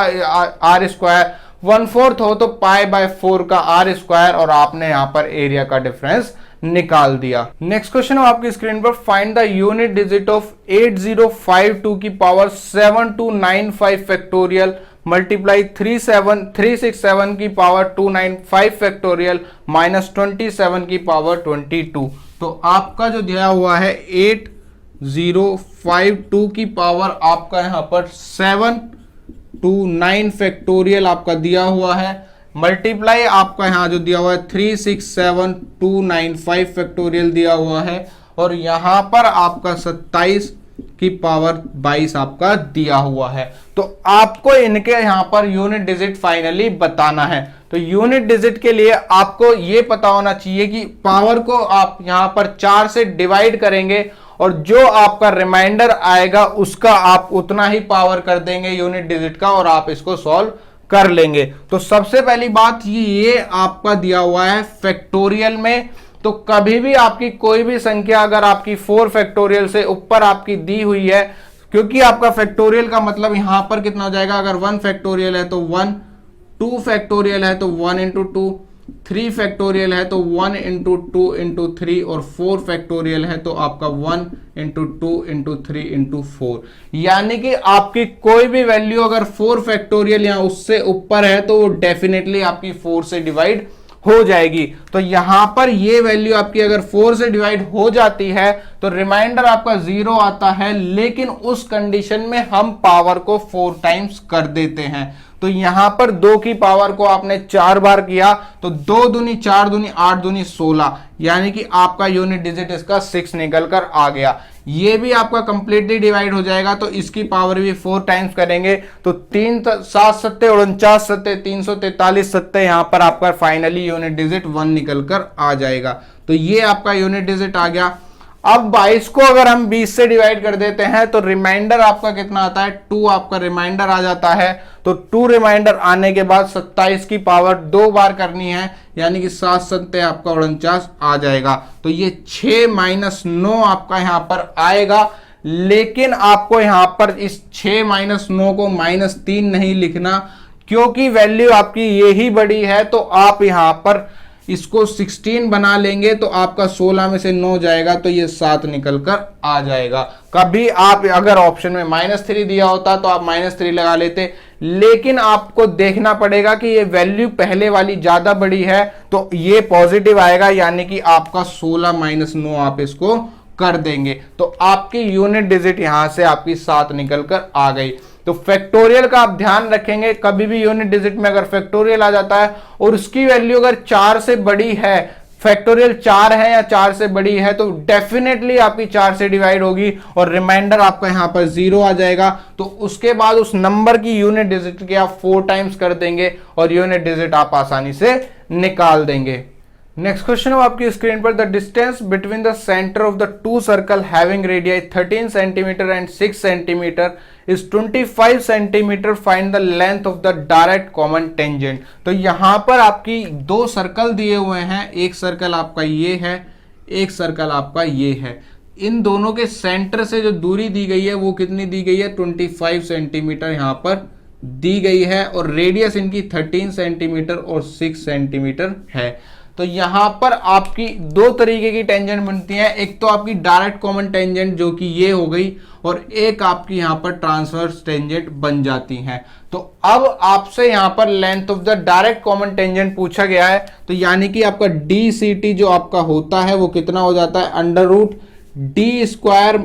आर स्क्वायर, 1/4 हो तो पाई बाय 4 का आर स्क्वायर और आपने यहां पर एरिया का डिफरेंस निकाल दिया। नेक्स्ट क्वेश्चन है आपकी स्क्रीन पर, find the unit digit of 8052 की पावर 7295 फैक्टोरियल मल्टीप्लाई 367 की पावर 295 फैक्टोरियल माइनस 27 की पावर 22। तो आपका जो दिया हुआ है 8052 की पावर आपका यहां पर 729 फैक्टोरियल आपका दिया हुआ है, मल्टीप्लाई आपका यहां जो दिया हुआ है 367295 फैक्टोरियल दिया हुआ है और यहां पर आपका 27 की पावर 22 आपका दिया हुआ है। तो आपको इनके यहां पर यूनिट डिजिट फाइनली बताना है। तो यूनिट डिजिट के लिए आपको यह पता होना चाहिए कि पावर को आप यहां पर 4 से डिवाइड करेंगे और जो आपका रिमाइंडर आएगा उसका आप उतना ही पावर कर देंगे यूनिट डिजिट का और आप इसको सॉल्व कर लेंगे। तो सबसे पहली बात ये आपका दिया हुआ है फैक्टोरियल में, तो कभी भी आपकी कोई भी संख्या अगर आपकी 4 फैक्टोरियल से ऊपर आपकी दी हुई है, क्योंकि आपका फैक्टोरियल का मतलब यहां पर कितना हो जाएगा, अगर 1 फैक्टोरियल है तो 1, 2 फैक्टोरियल है तो 1 इंटू 2, 3 फैक्टोरियल है तो 1 इंटू 2 इंटू 3 और 4 फैक्टोरियल है तो आपका 1 इंटू 2 इंटू 3 इंटू 4, यानी कि आपकी कोई भी वैल्यू अगर 4 फैक्टोरियल या उससे ऊपर है तो वो डेफिनेटली आपकी 4 से डिवाइड हो जाएगी। तो यहां पर ये वैल्यू आपकी अगर 4 से डिवाइड हो जाती है तो रिमाइंडर आपका 0 आता है, लेकिन उस कंडीशन में हम पावर को 4 टाइम्स कर देते हैं। तो यहां पर 2 की पावर को आपने 4 बार किया तो 2 दूनी 4 दूनी 8 दूनी 16, यानी कि आपका यूनिट डिजिट इसका 6 निकल कर आ गया। ये भी आपका कंप्लीटली डिवाइड हो जाएगा तो इसकी पावर भी 4 टाइम्स करेंगे तो 3 7 सत्ते 49 सत्ते 343 सत्ते, यहां पर आपका फाइनली यूनिट डिजिट 1 निकल कर आ जाएगा। तो ये आपका यूनिट डिजिट आ गया। अब 22 को अगर हम 20 से डिवाइड कर देते हैं तो रिमाइंडर आपका कितना आता है, 2 आपका रिमाइंडर आ जाता है। तो 2 रिमाइंडर आने के बाद 27 की पावर 2 बार करनी है, यानी कि 7 सत्ते आपका 49 आ जाएगा। तो ये 6 माइनस 9 आपका यहां पर आएगा, लेकिन आपको यहां पर इस 6 माइनस 9 को -3 नहीं लिखना, क्योंकि वैल्यू आपकी यही बड़ी है। तो आप यहां पर इसको 16 बना लेंगे तो आपका 16 में से 9 जाएगा तो ये 7 निकल कर आ जाएगा। कभी आप अगर ऑप्शन में -3 दिया होता तो आप -3 लगा लेते, लेकिन आपको देखना पड़ेगा कि ये वैल्यू पहले वाली ज्यादा बड़ी है तो ये पॉजिटिव आएगा, यानी कि आपका 16 माइनस 9 आप इसको कर देंगे तो आपकी यूनिट डिजिट यहां से आपकी 7 निकल कर आ गई। तो फैक्टोरियल का आप ध्यान रखेंगे, कभी भी यूनिट डिजिट में अगर फैक्टोरियल आ जाता है और उसकी वैल्यू अगर 4 से बड़ी है, फैक्टोरियल 4 है या 4 से बड़ी है, तो डेफिनेटली आपकी 4 से डिवाइड होगी और रिमाइंडर आपका यहां पर 0 आ जाएगा। तो उसके बाद उस नंबर की यूनिट डिजिट के आप 4 टाइम्स कर देंगे और यूनिट डिजिट आप आसानी से निकाल देंगे। नेक्स्ट क्वेश्चन है आपकी स्क्रीन पर, the distance between the centre of the two circle having radii 13 centimetre and 6 centimetre is 25 centimetre, find the length of the direct common tangent. तो यहां पर आपकी दो सर्कल दिए हुए हैं, एक सर्कल आपका ये है, एक सर्कल आपका ये है। इन दोनों के सेंटर से जो दूरी दी गई है वो कितनी दी गई है, 25 सेंटीमीटर यहां पर दी गई है, और रेडियस इनकी 13 सेंटीमीटर और 6 सेंटीमीटर है। तो यहां पर आपकी दो तरीके की टेंजेंट बनती है, एक तो आपकी डायरेक्ट कॉमन टेंजेंट जो कि ये हो गई, और एक आपकी यहां पर ट्रांसवर्स टेंजेंट बन जाती हैं। तो अब आपसे यहां पर length of the direct common tangent पूछा गया है, तो यानी कि आपका डी सी टी जो आपका होता है वो कितना हो जाता है, under root D square.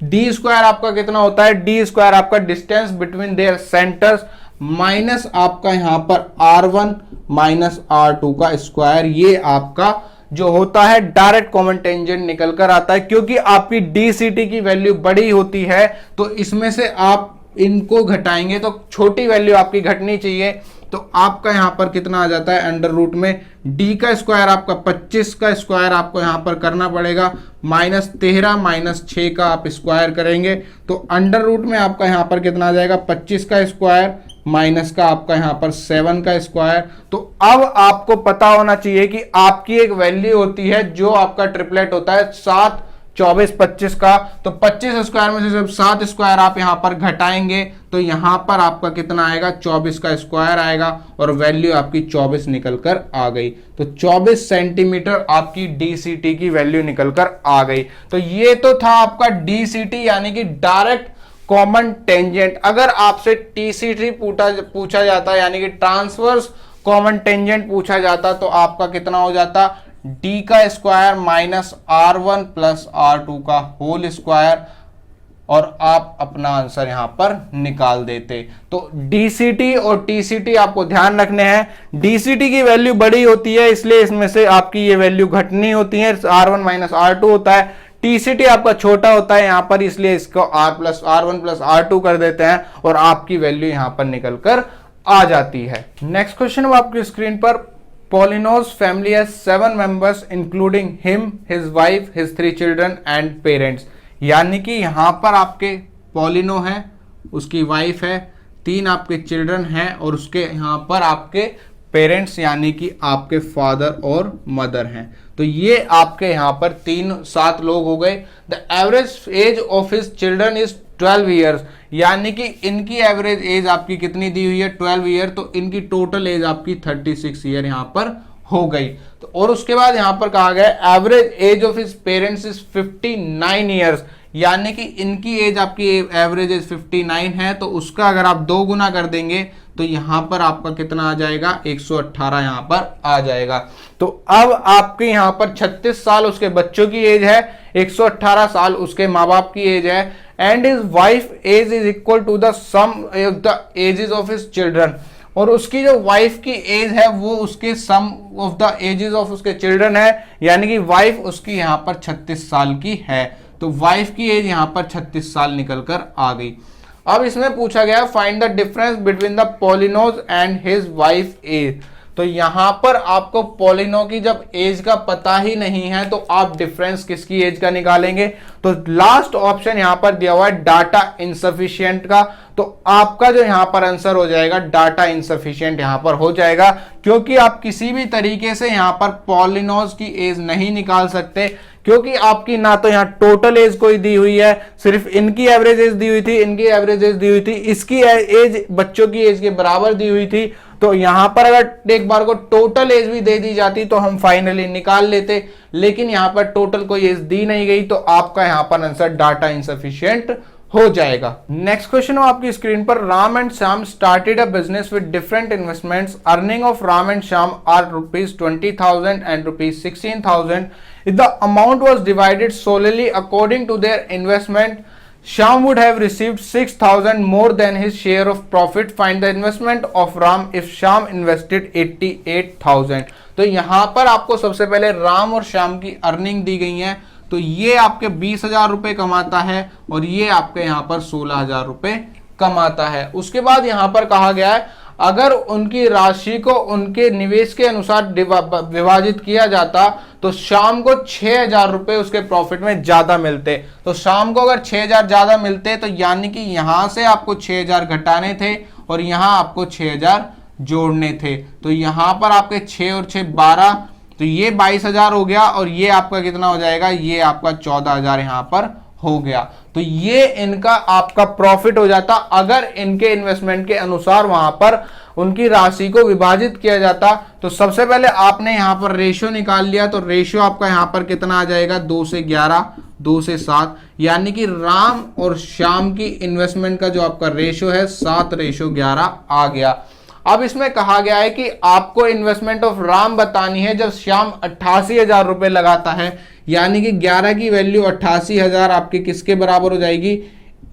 D square आपका कितना होता है, डी स्क्वायर आपका distance between their centres minus आपका यहां पर R1 माइनस R2 का स्क्वायर, ये आपका जो होता है डायरेक्ट कॉमन टेंजेंट निकल कर आता है। क्योंकि आपकी DCT की वैल्यू बड़ी होती है तो इसमें से आप इनको घटाएंगे तो छोटी वैल्यू आपकी घटनी चाहिए। तो आपका यहां पर कितना आ जाता है, अंडर रूट में डी का स्क्वायर आपका 25 का स्क्वायर आपको यहां पर करना पड़ेगा, माइनस 13 माइनस 6 का आप स्क्वायर करेंगे तो अंडर रूट में आपका यहां पर कितना आ जाएगा, 25 का स्क्वायर माइनस का आपका यहां पर 7 का स्क्वायर। तो अब आपको पता होना चाहिए कि आपकी एक वैल्यू होती है जो आपका ट्रिपलेट होता है 7 24 25 का। तो 25 स्क्वायर में से जब 7 स्क्वायर आप यहां पर घटाएंगे तो यहां पर आपका कितना आएगा, 24 का स्क्वायर आएगा, और वैल्यू आपकी 24 निकल कर आ गई। तो 24 सेंटीमीटर आपकी डीसीटी की वैल्यू निकल कर आ गई। तो ये तो था आपका डीसीटी यानी कि डायरेक्ट कॉमन टेंजेंट। अगर आपसे टीसीटी पूछा जाता यानी कि ट्रांसवर्स कॉमन टेंजेंट पूछा जाता तो आपका कितना हो जाता, डी का square minus R1 plus R2 का होल स्क्वायर, और आप अपना आंसर यहां पर निकाल देते। तो डीसीटी और टीसीटी आपको ध्यान रखने हैं। डीसीटी की वैल्यू बड़ी होती है इसलिए इसमें से आपकी ये वैल्यू घटनी होती है, R1 माइनस R2 होता है। टीसीटी आपका छोटा होता है यहां पर, इसलिए इसको R1 प्लस R2 कर देते हैं और आपकी वैल्यू यहां पर निकल कर आ जाती है। नेक्स्ट क्वेश्चन आपकी स्क्रीन पर, Polino's family has 7 members including him, his wife, his 3 children and parents। यानी कि यहां पर आपके पॉलिनो है, उसकी वाइफ है, 3 आपके चिल्ड्रन हैं और उसके यहां पर आपके पेरेंट्स यानी कि आपके फादर और मदर हैं। तो ये आपके यहां पर 7 लोग हो गए। The average age of his children is 12 years, यानी कि इनकी एवरेज एज आपकी कितनी दी हुई है, 12 ईयर। तो इनकी टोटल एज आपकी 36 ईयर यहां पर हो गई। तो और उसके बाद यहां पर कहा गया average age of his parents is 59 years, यानी कि इनकी एज आपकी एवरेज एज 59 है। तो उसका अगर आप 2 गुना कर देंगे तो यहां पर आपका कितना आ जाएगा, 118 यहां पर आ जाएगा। तो अब आपके यहां पर 36 साल उसके बच्चों की एज है, 118 साल उसके माँ बाप की एज है, and his wife age is equal to the sum of the ages of his children. और उसकी जो वाइफ की एज है वो उसके sum of the ages of उसके चिल्ड्रन है, यानी कि वाइफ उसकी यहां पर 36 साल की है। तो वाइफ की एज यहां पर 36 साल निकल कर आ गई। अब इसमें पूछा गया find the difference between the पॉलिनोज एंड हिज वाइफ एज। तो यहां पर आपको पॉलिनो की जब एज का पता ही नहीं है तो आप डिफरेंस किसकी एज का निकालेंगे। तो लास्ट ऑप्शन यहां पर दिया हुआ है डाटा इनसफिशिएंट का। तो आपका जो यहां पर आंसर हो जाएगा डाटा इनसफिशिएंट यहां पर हो जाएगा, क्योंकि आप किसी भी तरीके से यहां पर पॉलिनोज की एज नहीं निकाल सकते, क्योंकि आपकी ना तो यहां टोटल एज कोई दी हुई है, सिर्फ इनकी एवरेज एज दी हुई थी, इनकी एवरेज एज दी हुई थी, इसकी एज बच्चों की एज के बराबर दी हुई थी। तो यहां पर अगर एक बार को टोटल एज भी दे दी जाती तो हम फाइनली निकाल लेते, लेकिन यहां पर टोटल कोई एज दी नहीं गई, तो आपका यहां पर आंसर डाटा इनसफिशिएंट हो जाएगा। नेक्स्ट क्वेश्चन हो आपकी स्क्रीन पर, Ram and Shyam started a business with different investments, earning of Ram and Shyam are ₹20,000 and ₹16,000. If the amount was divided solely according to their investment, Shyam would have received 6,000 more than his share of profit. Find the investment of Ram if Shyam invested 88,000. तो यहां पर आपको सबसे पहले राम और श्याम की earning दी गई है। तो ये आपके 20,000 रुपए कमाता है और ये आपके यहां पर 16,000 रुपए कमाता है। उसके बाद यहां पर कहा गया है अगर उनकी राशि को उनके निवेश के अनुसार विभाजित किया जाता तो शाम को 6,000 रुपए उसके प्रॉफिट में ज्यादा मिलते। तो शाम को अगर 6,000 ज्यादा मिलते तो यानी कि यहां से आपको 6,000 घटाने थे और यहां आपको 6,000 जोड़ने थे। तो यहां पर आपके 6 और 6 12, तो ये 22,000 हो गया और ये आपका कितना हो जाएगा, ये आपका 14,000 यहां पर हो गया। तो ये इनका आपका प्रॉफिट हो जाता अगर इनके इन्वेस्टमेंट के अनुसार वहां पर उनकी राशि को विभाजित किया जाता। तो सबसे पहले आपने यहां पर रेशियो निकाल लिया, तो रेशियो आपका यहां पर कितना आ जाएगा, 2 से 11, 2 से 7, यानी कि राम और श्याम की इन्वेस्टमेंट का जो आपका रेशियो है 7:11 आ गया। अब इसमें कहा गया है कि आपको इन्वेस्टमेंट ऑफ राम बतानी है जब श्याम 88,000 रुपए लगाता है, यानी कि 11 की वैल्यू 88,000 आपके किसके बराबर हो जाएगी,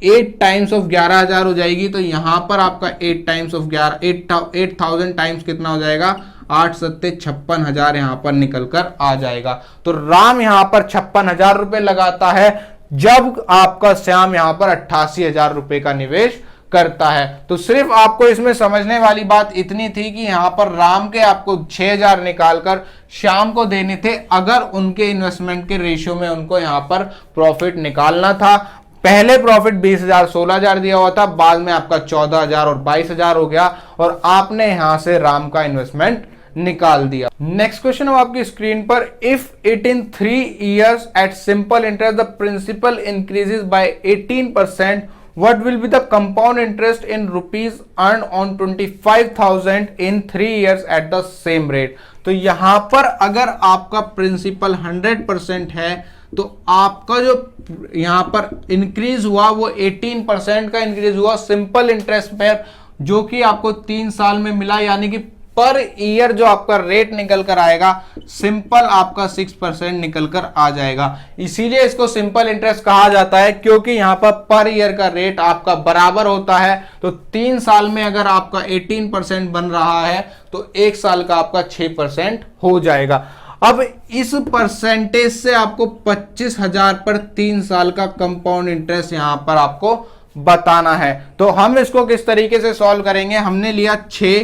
8 टाइम्स ऑफ 11,000 हो जाएगी। तो यहां पर आपका 8 टाइम्स ऑफ 8,000 टाइम्स कितना हो जाएगा, 8 सत्ते 56,000 यहां पर निकल कर आ जाएगा। तो राम यहां पर 56,000 रुपए लगाता है जब आपका श्याम यहां पर 88,000 रुपए का निवेश करता है। तो सिर्फ आपको इसमें समझने वाली बात इतनी थी कि यहां पर राम के आपको 6,000 निकालकर श्याम को देने थे अगर उनके इन्वेस्टमेंट के रेशियो में उनको यहां पर प्रॉफिट निकालना था। पहले प्रॉफिट 20,000 16,000 दिया हुआ था, बाद में आपका 14,000 और 22,000 हो गया और आपने यहां से राम का इन्वेस्टमेंट निकाल दिया। नेक्स्ट क्वेश्चन है आपकी स्क्रीन पर, if it in 3 years at simple interest the principal increases by 18%, what will be the compound interest in rupees earned on 25,000 in 3 years at the same rate। तो यहां पर अगर आपका प्रिंसिपल 100% है तो आपका जो यहां पर इंक्रीज हुआ वो 18% का इंक्रीज हुआ सिंपल इंटरेस्ट पर, जो कि आपको 3 साल में मिला, यानी कि पर ईयर जो आपका रेट निकल कर आएगा सिंपल आपका 6% निकल कर आ जाएगा। इसीलिए इसको सिंपल इंटरेस्ट कहा जाता है क्योंकि यहां पर ईयर का रेट आपका बराबर होता है। तो 3 साल में अगर आपका 18% बन रहा है तो 1 साल का आपका 6% हो जाएगा। अब इस परसेंटेज से आपको 25,000 पर 3 साल का कंपाउंड इंटरेस्ट यहां पर आपको बताना है। तो हम इसको किस तरीके से सॉल्व करेंगे, हमने लिया 6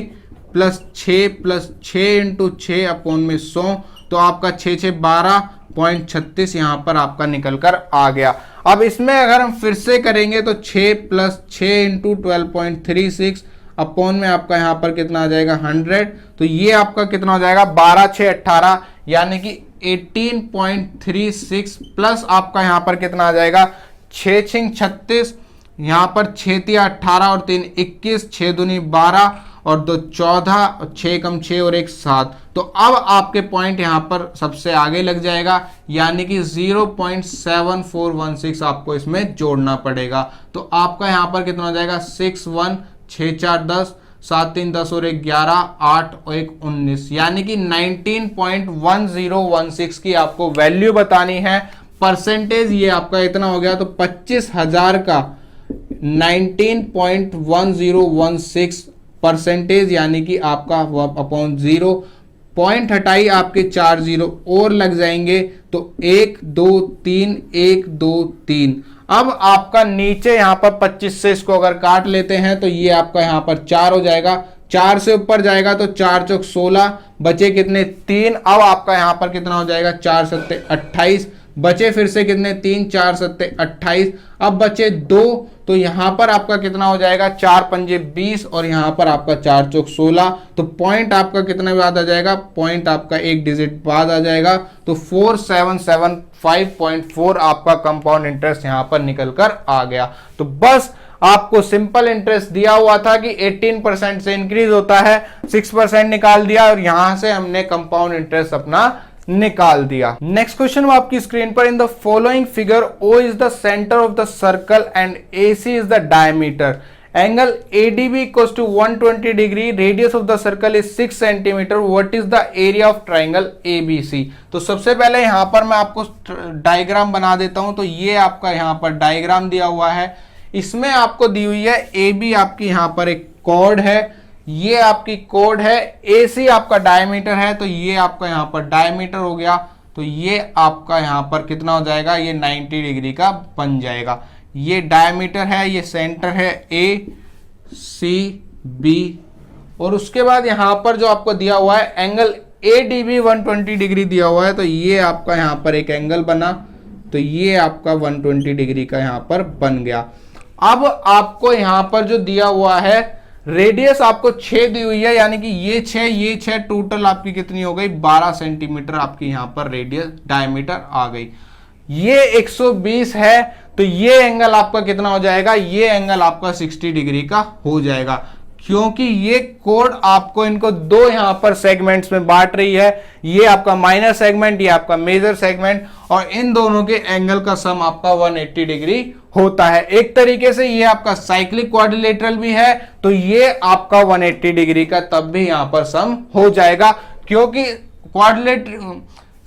प्लस 6 इंटू 6 अपॉन में 100, तो आपका 6 12.36 यहां पर आपका निकल कर आ गया। अब इसमें अगर हम फिर से करेंगे तो 6 प्लस 6 इंटू 12.36 अपॉन में आपका यहां पर कितना आ जाएगा 100, तो ये आपका कितना हो जाएगा 12 6 18, यानी कि 18.36 प्लस आपका यहां पर कितना आ जाएगा 6 6 36, यहां पर 6 3 18 और 3 21, 6 दूनी 12 और 2 14, 6 कम 6 और 1 7। तो अब आपके पॉइंट यहां पर सबसे आगे लग जाएगा, यानी कि 0.7416 आपको इसमें जोड़ना पड़ेगा। तो आपका यहां पर कितना हो जाएगा 6 1 6 4 10 7 3 10 और 1 11 8 और 1 19, यानी कि 19.1016 की आपको वैल्यू बतानी है। परसेंटेज ये आपका इतना हो गया, तो 25,000 का 19.1016 परसेंटेज, यानी कि आपका अपॉन 0 पॉइंट हटाई आपके 4 0 और लग जाएंगे, तो 1 2 3 1 2 3। अब आपका नीचे यहां पर 25 से इसको अगर काट लेते हैं तो ये आपका यहां पर 4 हो जाएगा, 4 से ऊपर जाएगा तो 4 चौक 16, बचे कितने 3। अब आपका यहां पर कितना हो जाएगा 4 सत्ते 28, बचे फिर से कितने 3 4 सत्ते 28, अब बचे 2, तो यहां पर आपका कितना हो जाएगा 4 पंजे 20 और यहां पर आपका 4 चौक 16, तो पॉइंट आपका कितना बाद आ जाएगा, पॉइंट आपका एक डिजिट बाद आ जाएगा, तो 4775.4 आपका कंपाउंड इंटरेस्ट यहां पर निकल कर आ गया। तो बस आपको सिंपल इंटरेस्ट दिया हुआ था कि 18% से इंक्रीज होता है, 6% निकाल दिया और यहां से हमने कंपाउंड इंटरेस्ट अपना निकाल दिया। नेक्स्ट क्वेश्चन आपकी स्क्रीन पर, in the following figure O is the centre of the circle and AC is the diameter, angle ADB equals to 120 degree, radius of the circle is 6 centimetre, what is the area of triangle ABC। तो सबसे पहले यहां पर मैं आपको diagram बना देता हूं। तो ये आपका यहां पर डायग्राम दिया हुआ है, इसमें आपको दी हुई है AB आपकी यहां पर एक कॉर्ड है, ये आपकी कोड है, AC आपका डायमीटर है, तो ये आपका यहां पर डायमीटर हो गया, तो ये आपका यहां पर कितना हो जाएगा, ये 90 डिग्री का बन जाएगा। ये डायमीटर है, ये सेंटर है ACB और उसके बाद यहां पर जो आपको दिया हुआ है एंगल ADB 120 डिग्री दिया हुआ है, तो ये आपका यहां पर एक एंगल बना, तो ये आपका 120 डिग्री का यहां पर बन गया। अब आपको यहां पर जो दिया हुआ है रेडियस आपको 6 दी हुई है, यानी कि ये 6 टोटल आपकी कितनी हो गई 12 सेंटीमीटर आपकी यहां पर रेडियस डायमीटर आ गई। ये 120 है, तो ये एंगल आपका कितना हो जाएगा, ये एंगल आपका 60 डिग्री का हो जाएगा, क्योंकि ये कोड आपको इनको दो यहां पर सेगमेंट्स में बांट रही है। ये आपका माइनर सेगमेंट, ये आपका मेजर सेगमेंट, और इन दोनों के एंगल का सम आपका 180 डिग्री होता है। एक तरीके से ये आपका साइक्लिक क्वाड्रिलेटरल भी है, तो ये आपका 180 डिग्री का तब भी यहां पर सम हो जाएगा, क्योंकि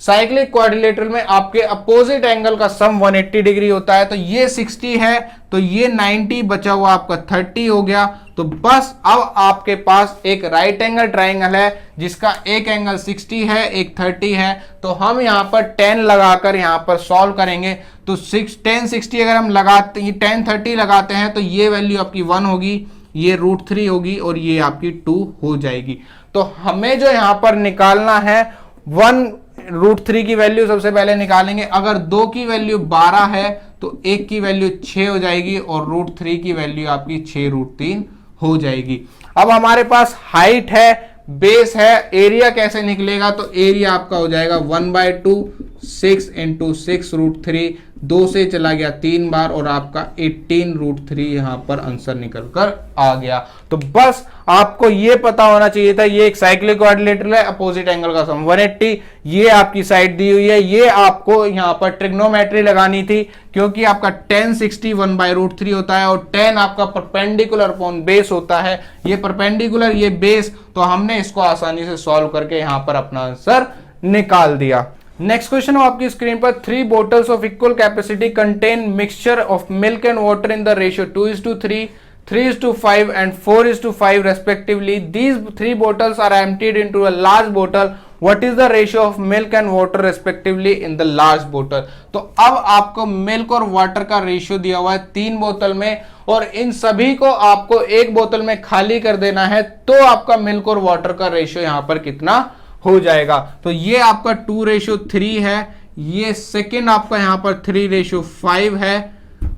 साइक्लिक क्वाड्रिलेटरल में आपके अपोजिट एंगल का सम 180 डिग्री होता है। तो ये 60 है, तो ये 90 बचा हुआ आपका 30 हो गया। तो बस अब आपके पास एक राइट एंगल ट्राइंगल है जिसका एक एंगल 60 है, एक 30 है। तो हम यहां पर 10 लगाकर यहां पर सॉल्व करेंगे। तो 10 60 अगर हम लगाते 10 30 लगाते हैं तो ये वैल्यू आपकी 1 होगी, ये √3 होगी और ये आपकी 2 हो जाएगी। तो हमें जो यहां पर निकालना है 1√3 की वैल्यू सबसे पहले निकालेंगे। अगर 2 की वैल्यू 12 है तो 1 की वैल्यू 6 हो जाएगी और √3 की वैल्यू आपकी 6√3 हो जाएगी। अब हमारे पास हाइट है, बेस है, एरिया कैसे निकलेगा, तो एरिया आपका हो जाएगा 1/2 6 × 6√3, 2 से चला गया 3 बार और आपका 18√3 यहां पर आंसर निकल कर आ गया। तो बस आपको ये पता होना चाहिए था, ये एक साइक्लिक क्वाड्रिलेटरल है, अपोजिट एंगल का सम 180, ये आपकी साइड दी हुई है। ये आपको यहां पर ट्रिग्नोमेट्री लगानी थी, क्योंकि आपका 10 60 1/√3 होता है और 10 आपका परपेंडिकुलर अपॉन बेस होता है। ये परपेंडिकुलर, ये बेस, तो हमने इसको आसानी से सॉल्व करके यहां पर अपना आंसर निकाल दिया। नेक्स्ट क्वेश्चन हो आपकी स्क्रीन पर, 3 bottles of equal capacity contain mixture of milk and water in the ratio 2:3, 3:5 and 4:5 respectively. These 3 bottles are emptied into a large bottle. What is the ratio of milk and water respectively in the large bottle? तो अब आपको milk और water का ratio दिया हुआ है 3 बोतल में, और इन सभी को आपको एक बोतल में खाली कर देना है, तो आपका मिल्क और वाटर का रेशियो यहां पर कितना हो जाएगा। तो ये आपका 2:3 है, ये सेकंड आपका यहां पर 3:5 है,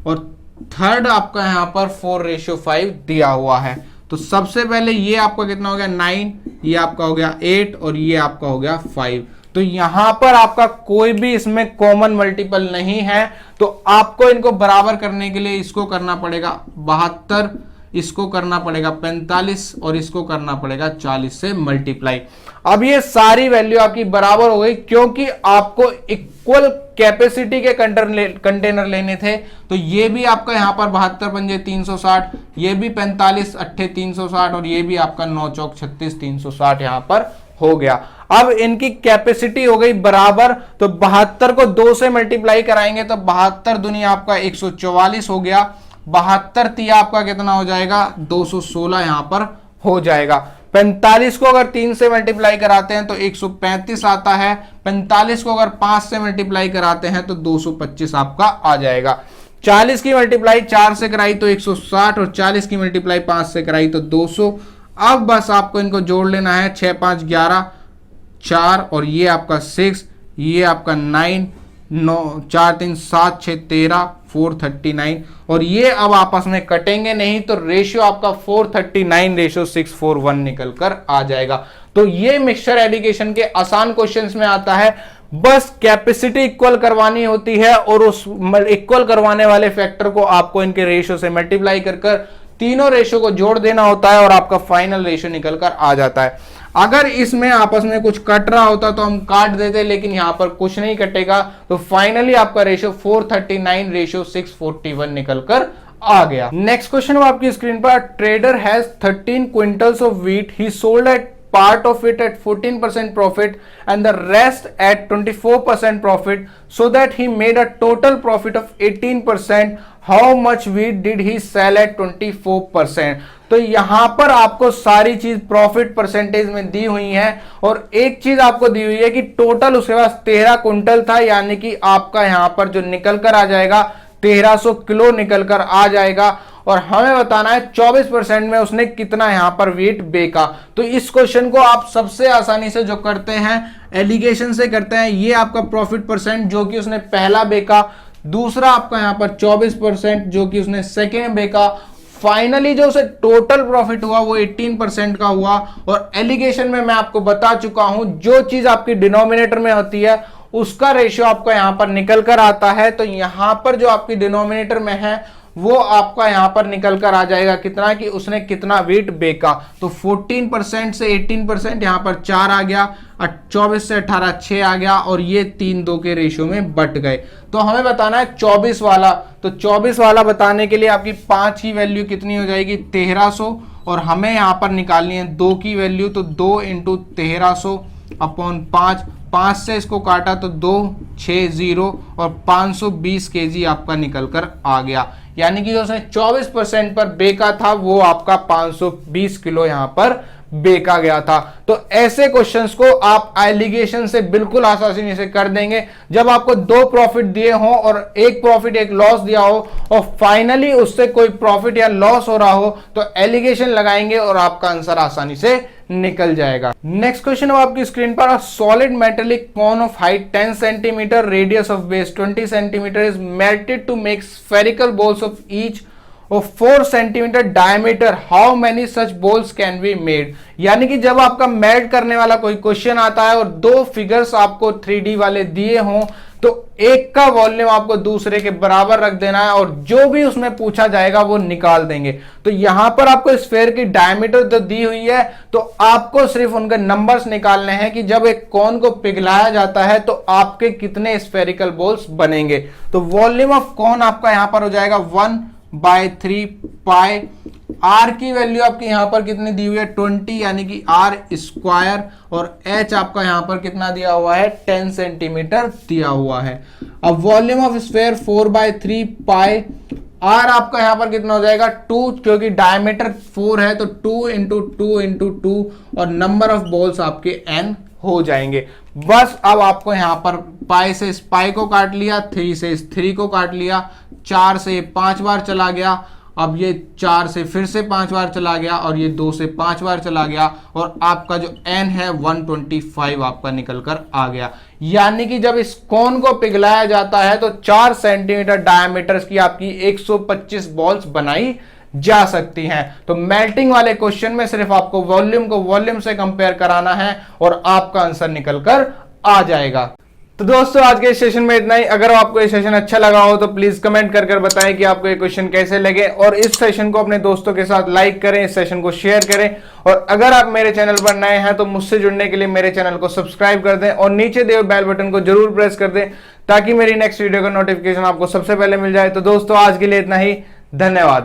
और थर्ड आपका यहां पर 4:5 दिया हुआ है। तो सबसे पहले ये आपका कितना हो गया 9, ये आपका हो गया 8 और ये आपका हो गया 5। तो यहां पर आपका कोई भी इसमें कॉमन मल्टीपल नहीं है, तो आपको इनको बराबर करने के लिए इसको करना पड़ेगा 72, इसको करना पड़ेगा 45 और इसको करना पड़ेगा 40 से मल्टीप्लाई। अब ये सारी वैल्यू आपकी बराबर हो गई, क्योंकि आपको इक्वल कैपेसिटी के कंटेनर लेने थे। तो ये भी आपका यहां पर 72 पंजे 360, ये भी 45 अट्ठे 360 और ये भी आपका 9 चौक 36 360 यहां पर हो गया। अब इनकी कैपेसिटी हो गई बराबर, तो 72 को 2 से मल्टीप्लाई कराएंगे तो 72 दुनिया आपका 144 हो गया, 72 तिया आपका कितना हो जाएगा 216 यहां पर हो जाएगा। 45 को अगर 3 से मल्टीप्लाई कराते हैं तो 135 आता है, 45 को अगर 5 से मल्टीप्लाई कराते हैं तो 225 आपका आ जाएगा। 40 की मल्टीप्लाई 4 से कराई तो 160 और 40 की मल्टीप्लाई 5 से कराई तो 200। अब बस आपको इनको जोड़ लेना है, 6 5 11 4 और ये आपका 6, ये आपका 9 9 4 3 7 6 13 439, और ये अब आपस में कटेंगे नहीं, तो रेशियो आपका 439:641 निकल कर आ जाएगा। तो ये मिक्सचर एडिशन के आसान क्वेश्चंस में आता है। बस कैपेसिटी इक्वल करवानी होती है और उस इक्वल करवाने वाले फैक्टर को आपको इनके रेशियो से मल्टीप्लाई कर तीनों रेशियो को जोड़ देना होता है और आपका फाइनल रेशियो निकल कर आ जाता है। अगर इसमें आपस में कुछ कट रहा होता तो हम काट देते, लेकिन यहां पर कुछ नहीं कटेगा, तो फाइनली आपका रेशियो 439:641 निकल कर आ गया। नेक्स्ट क्वेश्चन आपकी स्क्रीन पर, trader has 13 quintals of wheat, he sold at part of it at 14% profit and the rest at 24% profit, so that he made a total profit of 18%. How much wheat did he sell at 24%? तो यहां पर आपको सारी चीज profit percentage में दी हुई है, और एक चीज आपको दी हुई है कि टोटल उसके पास 13 कुंटल था, यानी कि आपका यहां पर जो निकल कर आ जाएगा 1300 किलो निकल कर आ जाएगा। और हमें बताना है 24% में उसने कितना यहां पर वेट बेका। तो इस क्वेश्चन को आप सबसे आसानी से जो करते हैं एलिगेशन से करते हैं। ये आपका प्रॉफिट परसेंट जो कि उसने पहला बेका, दूसरा आपका यहां पर 24% जो कि उसने सेकेंड बेका, फाइनली जो उसे टोटल प्रॉफिट हुआ वो 18% का हुआ। और एलिगेशन में मैं आपको बता चुका हूं जो चीज आपकी डिनोमिनेटर में होती है उसका रेशियो आपका यहां पर निकल कर आता है। तो यहां पर जो आपकी डिनोमिनेटर में है वो आपका यहां पर निकल कर आ जाएगा कितना, कि उसने कितना वेट बेका। तो 14% से 18% यहां पर 4 आ गया, 24 से 18 6 आ गया, और ये 3-2 के रेशियो में बट गए। तो हमें बताना है 24 वाला। तो 24 वाला बताने के लिए आपकी 5 की वैल्यू कितनी हो जाएगी 1300, और हमें यहां पर निकालनी है 2 की वैल्यू। तो 2 × 1300 अपॉन 5 से इसको काटा तो 2 6 0 और 520 kg आपका निकल कर आ गया। यानी कि जो उसने 24% पर बेका था वो आपका 520 किलो यहां पर बेका गया था। तो ऐसे क्वेश्चंस को आप एलिगेशन से बिल्कुल आसानी से कर देंगे। जब आपको 2 प्रॉफिट दिए हो और एक प्रॉफिट एक लॉस दिया हो और फाइनली उससे कोई प्रॉफिट या लॉस हो रहा हो तो एलिगेशन लगाएंगे और आपका आंसर आसानी से निकल जाएगा। नेक्स्ट क्वेश्चन है आपकी स्क्रीन पर। Solid metallic cone of height 10 centimetre, radius of base 20 centimetre is melted to make spherical balls of each of 4 centimetre diameter, how many such balls can be made. यानी कि जब आपका melt करने वाला कोई क्वेश्चन आता है और 2 फिगर्स आपको 3D वाले दिए हों तो एक का वॉल्यूम आपको दूसरे के बराबर रख देना है और जो भी उसमें पूछा जाएगा वो निकाल देंगे। तो यहां पर आपको स्फेयर की डायमीटर तो दी हुई है तो आपको सिर्फ उनके नंबर्स निकालने हैं कि जब एक कोन को पिघलाया जाता है तो आपके कितने स्फेरिकल बॉल्स बनेंगे। तो वॉल्यूम ऑफ कोन आपका यहां पर हो जाएगा 1/3 पाई। आर की वैल्यू आपकी यहां पर कितनी दी हुई है 20 यानी कि आर स्क्वायर, और एच आपका यहां पर कितना दिया हुआ है 10 सेंटीमीटर दिया हुआ है। अब volume of sphere 4/3 pi. R आपका यहां पर कितना हो जाएगा 2, क्योंकि डायमीटर 4 है तो 2 × 2 × 2 और नंबर ऑफ बॉल्स आपके n हो जाएंगे। बस अब आपको यहां पर पाई से इस पाई को काट लिया, 3 से इस 3 को काट लिया, 4 से 5 बार चला गया, अब ये 4 से फिर से 5 बार चला गया और ये 2 से 5 बार चला गया और आपका जो n है 125 आपका निकल कर आ गया। यानी कि जब इस कोन को पिघलाया जाता है तो 4 सेंटीमीटर डायमीटर की आपकी 125 बॉल्स बनाई जा सकती हैं। तो मेल्टिंग वाले क्वेश्चन में सिर्फ आपको वॉल्यूम को वॉल्यूम से कंपेयर कराना है और आपका आंसर निकल कर आ जाएगा। तो दोस्तों आज के इस सेशन में इतना ही। अगर आपको ये सेशन अच्छा लगा हो तो प्लीज कमेंट कर बताएं कि आपको ये क्वेश्चन कैसे लगे, और इस सेशन को अपने दोस्तों के साथ लाइक करें, इस सेशन को शेयर करें, और अगर आप मेरे चैनल पर नए हैं तो मुझसे जुड़ने के लिए मेरे चैनल को सब्सक्राइब कर दें और नीचे दिए बेल बटन को जरूर प्रेस कर दें ताकि मेरी नेक्स्ट वीडियो का नोटिफिकेशन आपको सबसे पहले मिल जाए। तो दोस्तों आज के लिए इतना ही, धन्यवाद।